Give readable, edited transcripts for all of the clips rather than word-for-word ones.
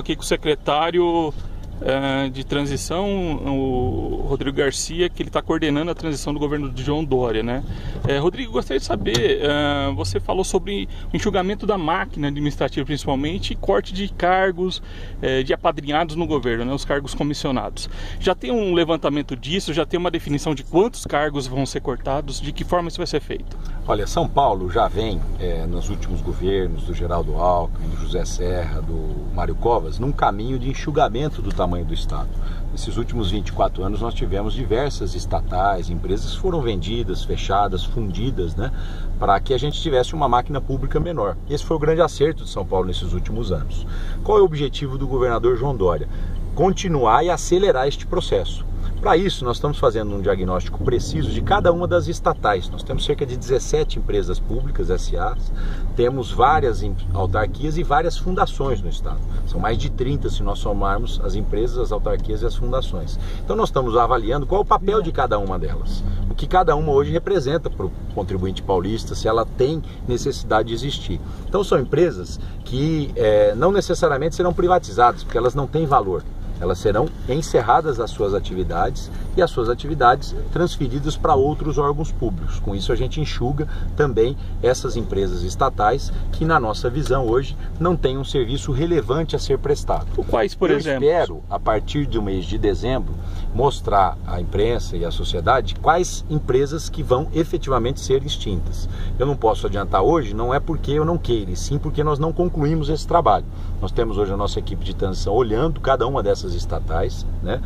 aqui com o secretário de transição, o Rodrigo Garcia, que ele está coordenando a transição do governo de João Dória, né? Rodrigo, gostaria de saber, você falou sobre o enxugamento da máquina administrativa principalmente e corte de cargos de apadrinhados no governo, né? Os cargos comissionados. Já tem um levantamento disso? Já tem uma definição de quantos cargos vão ser cortados? De que forma isso vai ser feito? Olha, São Paulo já vem, nos últimos governos do Geraldo Alckmin, do José Serra, do Mário Covas, num caminho de enxugamento do tamanho do Estado. Nesses últimos 24 anos nós tivemos diversas estatais, empresas que foram vendidas, fechadas, fundidas, né, para que a gente tivesse uma máquina pública menor. Esse foi o grande acerto de São Paulo nesses últimos anos. Qual é o objetivo do governador João Dória? Continuar e acelerar este processo. Para isso, nós estamos fazendo um diagnóstico preciso de cada uma das estatais. Nós temos cerca de 17 empresas públicas, SAs, temos várias autarquias e várias fundações no Estado. São mais de 30 se nós somarmos as empresas, as autarquias e as fundações. Então nós estamos avaliando qual é o papel de cada uma delas. O que cada uma hoje representa para o contribuinte paulista, se ela tem necessidade de existir. Então são empresas que não necessariamente serão privatizadas, porque elas não têm valor. Elas serão encerradas as suas atividades e as suas atividades transferidas para outros órgãos públicos. Com isso a gente enxuga também essas empresas estatais que, na nossa visão hoje, não têm um serviço relevante a ser prestado. Quais, por exemplo? Eu espero, a partir do mês de dezembro, mostrar à imprensa e à sociedade quais empresas que vão efetivamente ser extintas. Eu não posso adiantar hoje, não é porque eu não queira, e sim porque nós não concluímos esse trabalho. Nós temos hoje a nossa equipe de transição olhando cada uma dessas estatais, né,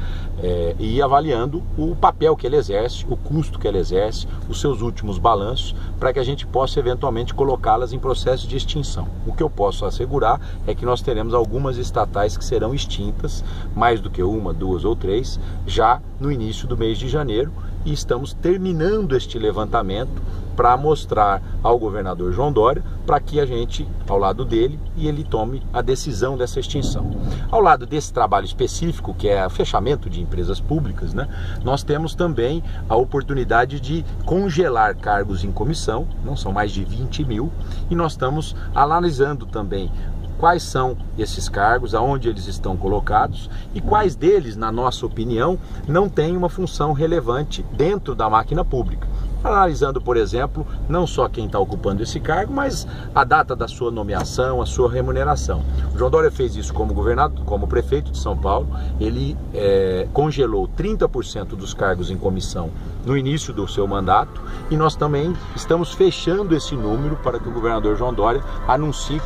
e avaliando o papel que ela exerce, o custo que ela exerce, os seus últimos balanços, para que a gente possa eventualmente colocá-las em processo de extinção. O que eu posso assegurar é que nós teremos algumas estatais que serão extintas, mais do que uma, duas ou três, já no início do mês de janeiro, e estamos terminando este levantamento para mostrar ao governador João Dória, para que a gente, ao lado dele, e ele tome a decisão dessa extinção. Ao lado desse trabalho específico, que é o fechamento de empresas públicas, né, nós temos também a oportunidade de congelar cargos em comissão, não são mais de 20 mil, e nós estamos analisando também quais são esses cargos, aonde eles estão colocados e quais deles, na nossa opinião, não têm uma função relevante dentro da máquina pública. Analisando, por exemplo, não só quem está ocupando esse cargo, mas a data da sua nomeação, a sua remuneração. O João Dória fez isso como governador, como prefeito de São Paulo. Ele congelou 30% dos cargos em comissão no início do seu mandato, e nós também estamos fechando esse número para que o governador João Dória anuncie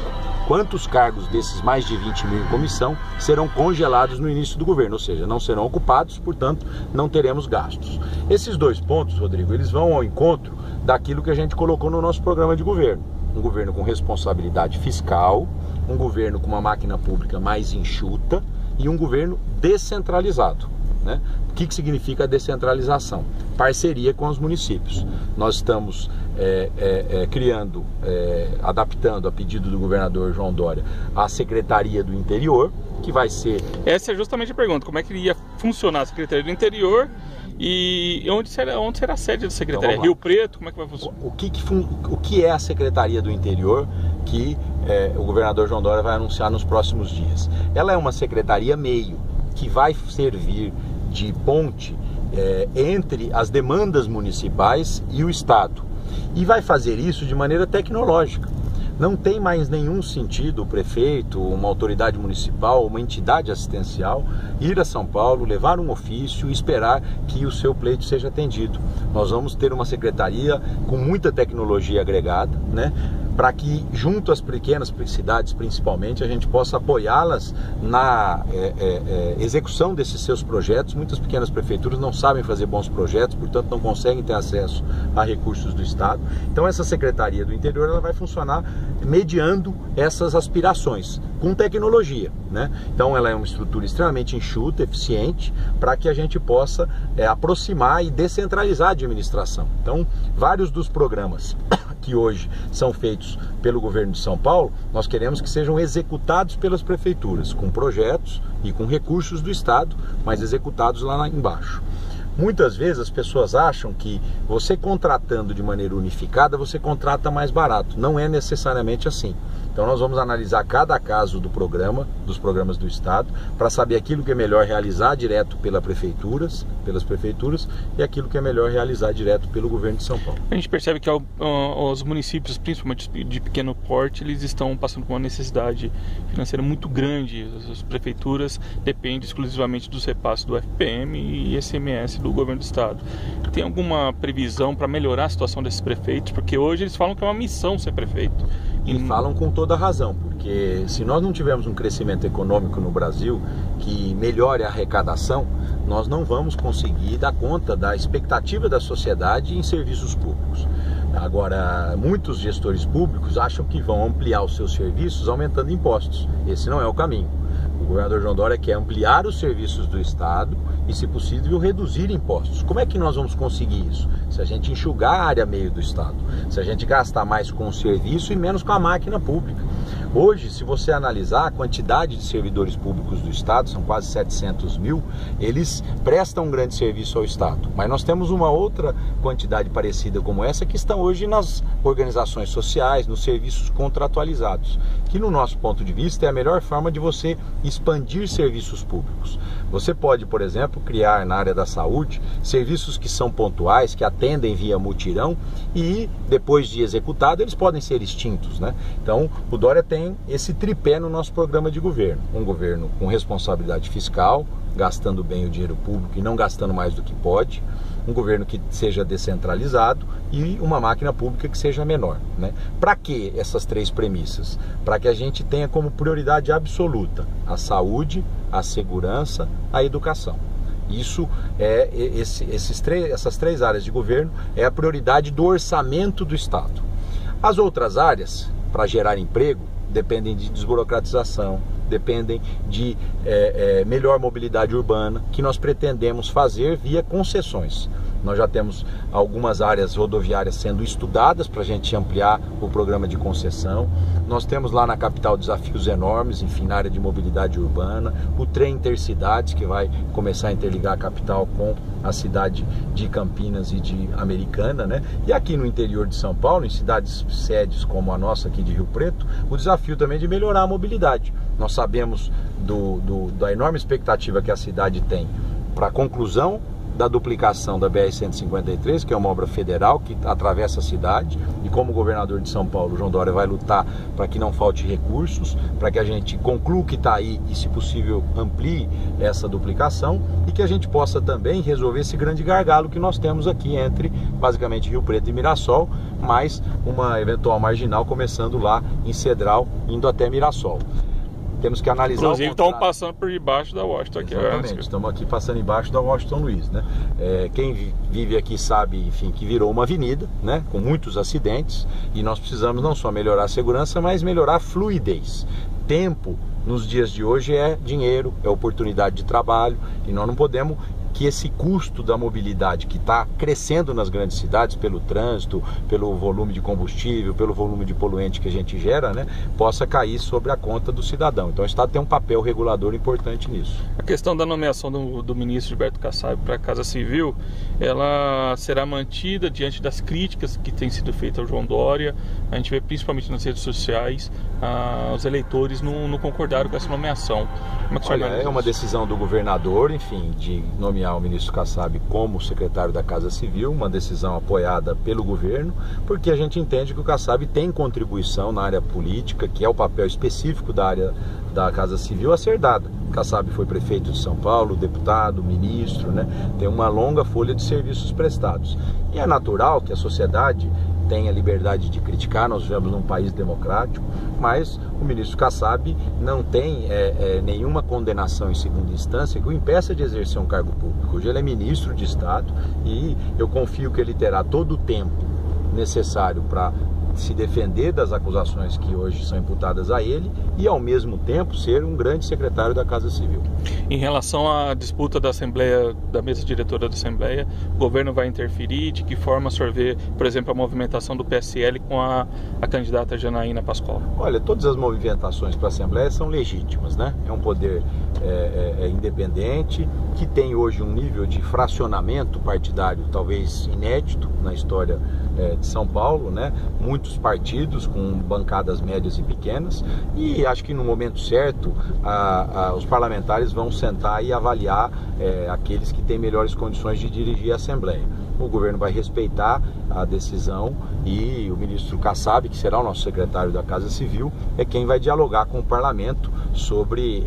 quantos cargos desses mais de 20 mil em comissão serão congelados no início do governo, ou seja, não serão ocupados, portanto, não teremos gastos. Esses dois pontos, Rodrigo, eles vão ao encontro daquilo que a gente colocou no nosso programa de governo. Um governo com responsabilidade fiscal, um governo com uma máquina pública mais enxuta e um governo descentralizado, né? O que significa a descentralização? Parceria com os municípios. Nós estamos criando, adaptando a pedido do governador João Dória, a Secretaria do Interior, que vai ser... Essa é justamente a pergunta, como é que iria funcionar a Secretaria do Interior e onde será a sede da Secretaria? Então, Rio Preto, como é que vai funcionar? O que é a Secretaria do Interior que o governador João Dória vai anunciar nos próximos dias? Ela é uma secretaria meio, que vai servir de ponte entre as demandas municipais e o Estado. E vai fazer isso de maneira tecnológica. Não tem mais nenhum sentido o prefeito, uma autoridade municipal, uma entidade assistencial ir a São Paulo, levar um ofício e esperar que o seu pleito seja atendido. Nós vamos ter uma secretaria com muita tecnologia agregada, né, para que, junto às pequenas cidades principalmente, a gente possa apoiá-las na execução desses seus projetos. Muitas pequenas prefeituras não sabem fazer bons projetos, portanto não conseguem ter acesso a recursos do Estado. Então essa Secretaria do Interior ela vai funcionar mediando essas aspirações, com tecnologia, né? Então ela é uma estrutura extremamente enxuta, eficiente, para que a gente possa aproximar e descentralizar a administração. Então, vários dos programas que hoje são feitos pelo governo de São Paulo, nós queremos que sejam executados pelas prefeituras, com projetos e com recursos do Estado, mas executados lá embaixo. Muitas vezes as pessoas acham que você contratando de maneira unificada, você contrata mais barato. Não é necessariamente assim. Então Então nós vamos analisar cada caso do programa, dos programas do Estado, para saber aquilo que é melhor realizar direto pelas prefeituras, e aquilo que é melhor realizar direto pelo governo de São Paulo. A gente percebe que os municípios, principalmente de pequeno porte, eles estão passando por uma necessidade financeira muito grande. As prefeituras dependem exclusivamente dos repasses do FPM e ICMS do governo do Estado. Tem alguma previsão para melhorar a situação desses prefeitos? Porque hoje eles falam que é uma missão ser prefeito. E falam com toda a razão, porque se nós não tivermos um crescimento econômico no Brasil que melhore a arrecadação, nós não vamos conseguir dar conta da expectativa da sociedade em serviços públicos. Agora, muitos gestores públicos acham que vão ampliar os seus serviços aumentando impostos. Esse não é o caminho. O governador João Dória quer ampliar os serviços do Estado e, se possível, reduzir impostos. Como é que nós vamos conseguir isso? Se a gente enxugar a área meio do Estado, se a gente gastar mais com o serviço e menos com a máquina pública. Hoje, se você analisar a quantidade de servidores públicos do Estado, são quase 700 mil, eles prestam um grande serviço ao Estado. Mas nós temos uma outra quantidade parecida como essa que estão hoje nas organizações sociais, nos serviços contratualizados, que no nosso ponto de vista é a melhor forma de você expandir serviços públicos. Você pode, por exemplo, criar na área da saúde serviços que são pontuais, que atendem via mutirão e depois de executado eles podem ser extintos, né? Então o Dória tem esse tripé no nosso programa de governo. Um governo com responsabilidade fiscal, gastando bem o dinheiro público e não gastando mais do que pode. Um governo que seja descentralizado e uma máquina pública que seja menor, né? Para que essas três premissas? Para que a gente tenha como prioridade absoluta a saúde, a segurança, a educação. Isso é essas três áreas de governo é a prioridade do orçamento do Estado. As outras áreas, para gerar emprego, dependem de desburocratização, dependem de melhor mobilidade urbana, que nós pretendemos fazer via concessões. Nós já temos algumas áreas rodoviárias sendo estudadas para a gente ampliar o programa de concessão. Nós temos lá na capital desafios enormes, enfim, na área de mobilidade urbana, o trem intercidades que vai começar a interligar a capital com a cidade de Campinas e de Americana, né? E aqui no interior de São Paulo, em cidades sedes como a nossa aqui de Rio Preto, o desafio também de melhorar a mobilidade. Nós sabemos da enorme expectativa que a cidade tem para a conclusão da duplicação da BR-153, que é uma obra federal que atravessa a cidade, e como governador de São Paulo, João Dória vai lutar para que não falte recursos, para que a gente conclua o que está aí e, se possível, amplie essa duplicação e que a gente possa também resolver esse grande gargalo que nós temos aqui entre, basicamente, Rio Preto e Mirassol, mais uma eventual marginal começando lá em Cedral, indo até Mirassol. Temos que analisar. Inclusive estão passando por debaixo da Washington aqui. Exatamente, estamos aqui passando embaixo da Washington Luiz, né? Quem vive aqui sabe, enfim, que virou uma avenida, né? Com muitos acidentes, e nós precisamos não só melhorar a segurança, mas melhorar a fluidez. Tempo nos dias de hoje é dinheiro, é oportunidade de trabalho, e nós não podemos que esse custo da mobilidade que está crescendo nas grandes cidades pelo trânsito, pelo volume de combustível, pelo volume de poluente que a gente gera, né, possa cair sobre a conta do cidadão. Então o Estado tem um papel regulador importante nisso. A questão da nomeação do ministro Gilberto Kassab para a Casa Civil, ela será mantida diante das críticas que têm sido feitas ao João Dória. A gente vê principalmente nas redes sociais, os eleitores não concordaram com essa nomeação. Como é que é uma decisão do governador, enfim, de nomear o ministro Kassab como secretário da Casa Civil, uma decisão apoiada pelo governo, porque a gente entende que o Kassab tem contribuição na área política, que é o papel específico da área da Casa Civil a ser dada. Kassab foi prefeito de São Paulo, deputado, ministro, né? Tem uma longa folha de serviços prestados. E é natural que a sociedade tenha liberdade de criticar, nós vivemos num país democrático, mas o ministro Kassab não tem nenhuma condenação em segunda instância que o impeça de exercer um cargo público. Hoje ele é ministro de Estado e eu confio que ele terá todo o tempo necessário para se defender das acusações que hoje são imputadas a ele e, ao mesmo tempo, ser um grande secretário da Casa Civil. Em relação à disputa da Assembleia, da mesa diretora da Assembleia, o governo vai interferir? De que forma sorver, por exemplo, a movimentação do PSL com a candidata Janaína Pascoal? Olha, todas as movimentações para a Assembleia são legítimas, né? É um poder independente, que tem hoje um nível de fracionamento partidário talvez inédito na história de São Paulo, né? Muitos muitos partidos com bancadas médias e pequenas, e acho que no momento certo os parlamentares vão sentar e avaliar aqueles que têm melhores condições de dirigir a Assembleia. O governo vai respeitar a decisão e o ministro Kassab, que será o nosso secretário da Casa Civil, é quem vai dialogar com o parlamento sobre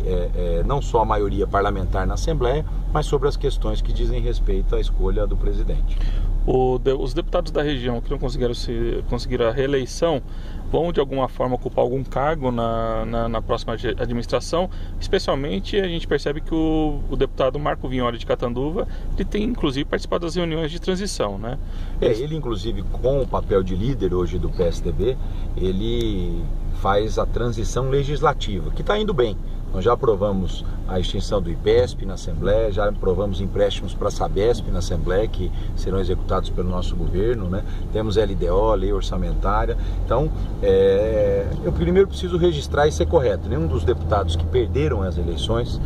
não só a maioria parlamentar na Assembleia, mas sobre as questões que dizem respeito à escolha do presidente. Os deputados da região que não conseguiram a reeleição vão de alguma forma ocupar algum cargo na próxima administração. Especialmente a gente percebe que o deputado Marco Vignoli de Catanduva, ele tem inclusive participado das reuniões de transição, né? Ele inclusive com o papel de líder hoje do PSDB, ele faz a transição legislativa, que está indo bem. Nós já aprovamos a extinção do IPESP na Assembleia, já aprovamos empréstimos para a Sabesp na Assembleia, que serão executados pelo nosso governo, né? Temos LDO, lei orçamentária. Então, eu primeiro preciso registrar e ser correto. Nenhum dos deputados que perderam as eleições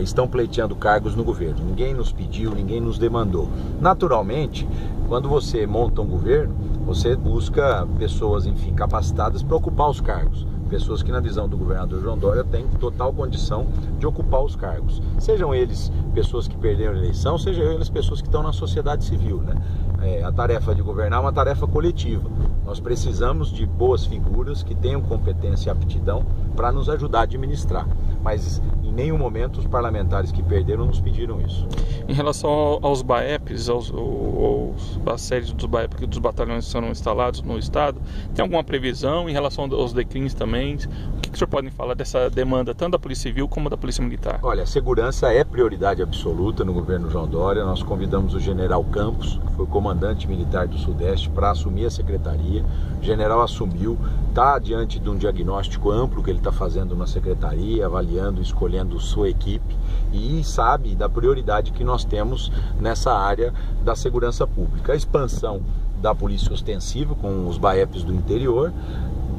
estão pleiteando cargos no governo. Ninguém nos pediu, ninguém nos demandou. Naturalmente, quando você monta um governo, você busca pessoas, enfim, capacitadas para ocupar os cargos. Pessoas que, na visão do governador João Dória, têm total condição de ocupar os cargos. Sejam eles pessoas que perderam a eleição, sejam eles pessoas que estão na sociedade civil, né? A tarefa de governar é uma tarefa coletiva. Nós precisamos de boas figuras que tenham competência e aptidão para nos ajudar a administrar. Mas em nenhum momento os parlamentares que perderam nos pediram isso. Em relação aos BAEPs, as séries dos BAEPs, dos batalhões que serão instalados no estado, tem alguma previsão em relação aos declins também? O que o senhor pode falar dessa demanda, tanto da Polícia Civil como da Polícia Militar? Olha, a segurança é prioridade absoluta no governo João Dória. Nós convidamos o general Campos, que foi o comandante militar do Sudeste, para assumir a secretaria. O general assumiu, está diante de um diagnóstico amplo que ele está fazendo na secretaria, avaliando, escolhendo sua equipe, e sabe da prioridade que nós temos nessa área da segurança pública. A expansão da polícia ostensiva com os BAEPs do interior,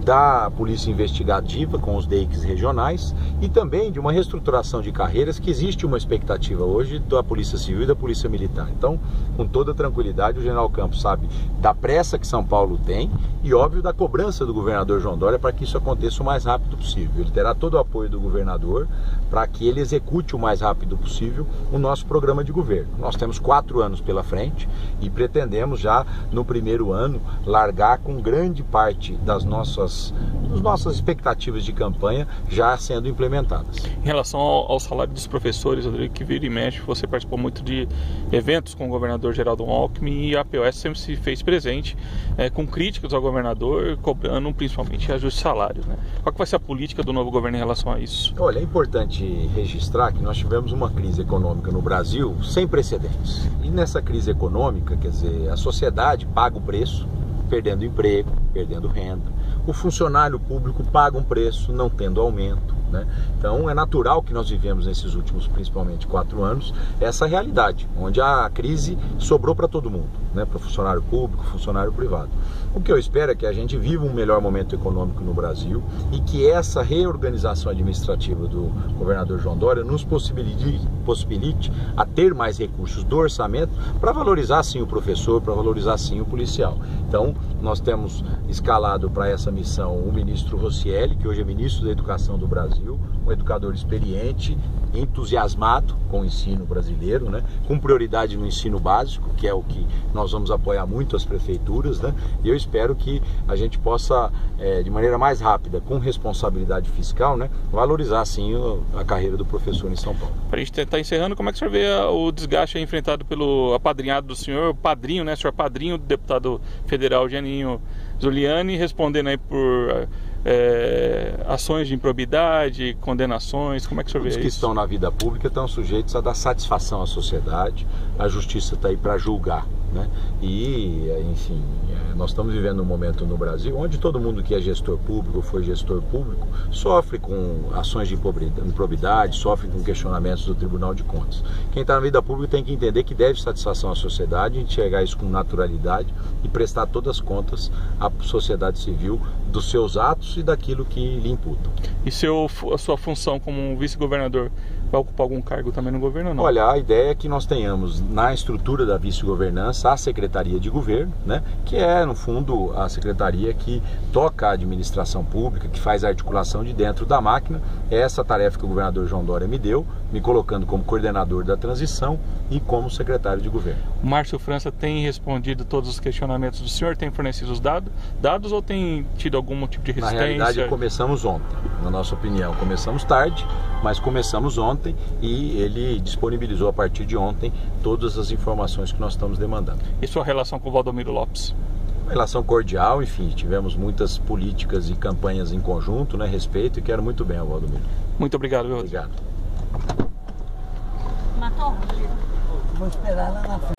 da polícia investigativa com os DEICs regionais e também de uma reestruturação de carreiras que existe uma expectativa hoje da Polícia Civil e da Polícia Militar. Então, com toda tranquilidade, o general Campos sabe da pressa que São Paulo tem e, óbvio, da cobrança do governador João Dória para que isso aconteça o mais rápido possível. Ele terá todo o apoio do governador para que ele execute o mais rápido possível o nosso programa de governo. Nós temos 4 anos pela frente e pretendemos já no primeiro ano largar com grande parte das nossas expectativas de campanha já sendo implementadas. Em relação ao salário dos professores, Rodrigo, que vira e mexe, você participou muito de eventos com o governador Geraldo Alckmin e a POS sempre se fez presente com críticas ao governador, cobrando principalmente ajuste de salários, né? Qual que vai ser a política do novo governo em relação a isso? Olha, é importante registrar que nós tivemos uma crise econômica no Brasil sem precedentes. E nessa crise econômica, quer dizer, a sociedade paga o preço, perdendo emprego, perdendo renda. O funcionário público paga um preço não tendo aumento, né? Então é natural que nós vivemos nesses últimos, principalmente 4 anos, essa realidade, onde a crise sobrou para todo mundo, né? Para o funcionário público, funcionário privado. O que eu espero é que a gente viva um melhor momento econômico no Brasil e que essa reorganização administrativa do governador João Dória nos possibilite a ter mais recursos do orçamento para valorizar sim o professor, para valorizar sim o policial. Então nós temos escalado para essa missão o ministro Roscielli, que hoje é ministro da Educação do Brasil, um educador experiente, entusiasmado com o ensino brasileiro, né? Com prioridade no ensino básico, que é o que nós vamos apoiar muito as prefeituras, né? E eu espero que a gente possa, de maneira mais rápida, com responsabilidade fiscal, né, valorizar sim a carreira do professor em São Paulo. Para a gente tentar encerrando, como é que o senhor vê o desgaste enfrentado pelo apadrinhado do senhor, padrinho, né, senhor padrinho do deputado federal Geninho Zuliani, respondendo aí por ações de improbidade, condenações, como é que o senhor vê isso? Os que estão na vida pública estão sujeitos a dar satisfação à sociedade, a justiça está aí para julgar, né? E, enfim, nós estamos vivendo um momento no Brasil onde todo mundo que é gestor público ou foi gestor público sofre com ações de improbidade, sofre com questionamentos do Tribunal de Contas. Quem está na vida pública tem que entender que deve satisfação à sociedade, enxergar isso com naturalidade e prestar todas as contas à sociedade civil dos seus atos e daquilo que lhe imputam. E a sua função como vice-governador vai ocupar algum cargo também no governo ou não? Olha, a ideia é que nós tenhamos na estrutura da vice-governança a Secretaria de Governo, né, que é, no fundo, a secretaria que toca a administração pública, que faz a articulação de dentro da máquina. É essa tarefa que o governador João Dória me deu, me colocando como coordenador da transição e como secretário de governo. O Márcio França tem respondido todos os questionamentos do senhor? Tem fornecido os dados ou tem tido algum tipo de resistência? Na realidade, começamos ontem. Na nossa opinião, começamos tarde, mas começamos ontem e ele disponibilizou a partir de ontem todas as informações que nós estamos demandando. E sua relação com o Valdomiro Lopes? Relação cordial, enfim, tivemos muitas políticas e campanhas em conjunto, né, respeito, e quero muito bem ao Valdomiro. Muito obrigado, viu? Obrigado. Matou, Rodrigo? Vou esperar lá na frente.